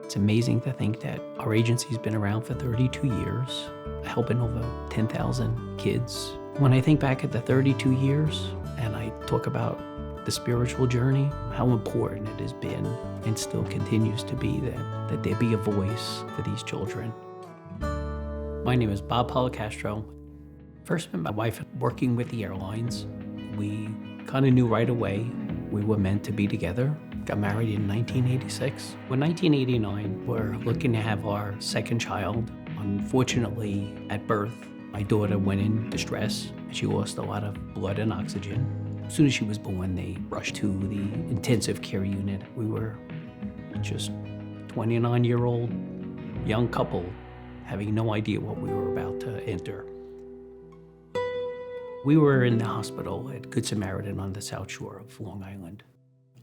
It's amazing to think that our agency's been around for 32 years, helping over 10,000 kids. When I think back at the 32 years and I talk about the spiritual journey, how important it has been and still continues to be that there be a voice for these children. My name is Bob Policastro. First met my wife working with the airlines. We kind of knew right away we were meant to be together. Got married in 1986. In 1989, we're looking to have our second child. Unfortunately, at birth, my daughter went in distress. She lost a lot of blood and oxygen. As soon as she was born, they rushed to the intensive care unit. We were just 29-year-old young couple having no idea what we were about to enter. We were in the hospital at Good Samaritan on the South Shore of Long Island.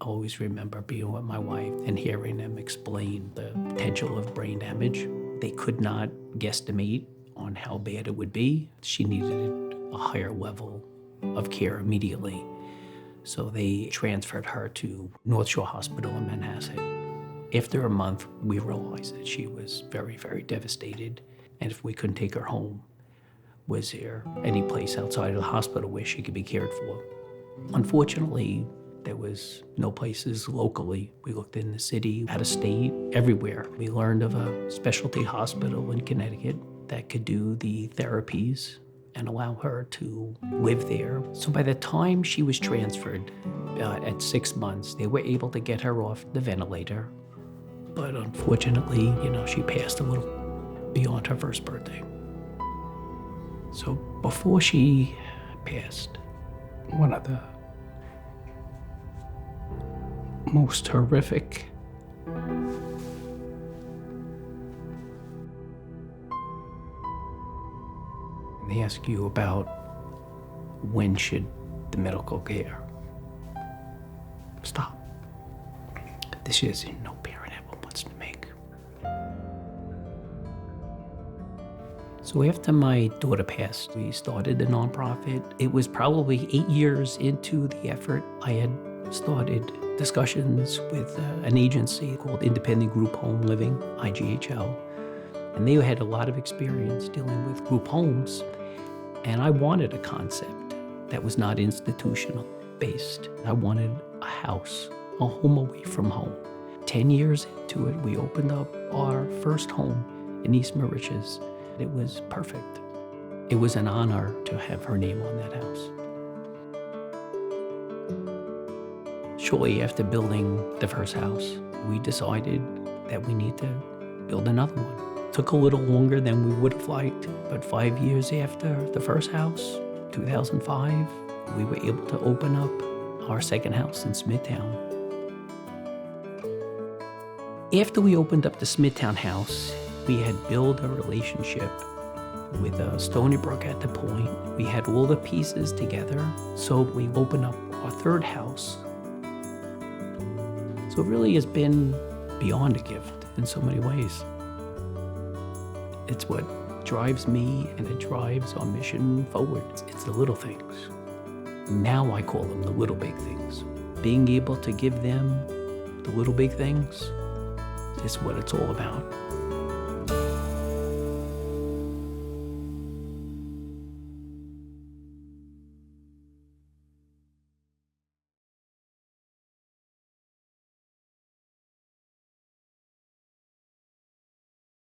I always remember being with my wife and hearing them explain the potential of brain damage. They could not guesstimate on how bad it would be. She needed a higher level of care immediately. So they transferred her to North Shore Hospital in Manhasset. After a month, we realized that she was very, very devastated. And if we couldn't take her home, was there any place outside of the hospital where she could be cared for? Unfortunately, there was no places locally. We looked in the city, out of state, everywhere. We learned of a specialty hospital in Connecticut that could do the therapies and allow her to live there. So by the time she was transferred at 6 months, they were able to get her off the ventilator. But unfortunately, she passed a little beyond her first birthday. So before she passed, one of the most horrific they ask you about when should the medical care stop. This is no parent ever wants to make. So after my daughter passed, we started the nonprofit. It was probably 8 years into the effort. I had started discussions with an agency called Independent Group Home Living, IGHL, and they had a lot of experience dealing with group homes, and I wanted a concept that was not institutional based. I wanted a house, a home away from home. 10 years into it, we opened up our first home in East Mauritius. It was perfect. It was an honor to have her name on that house. Shortly after building the first house, we decided that we need to build another one. Took a little longer than we would have liked, but 5 years after the first house, 2005, we were able to open up our second house in Smithtown. After we opened up the Smithtown house, we had built a relationship with Stony Brook at the point. We had all the pieces together, so we opened up our third house. So it really has been beyond a gift in so many ways. It's what drives me and it drives our mission forward. It's the little things. Now I call them the little big things. Being able to give them the little big things is what it's all about.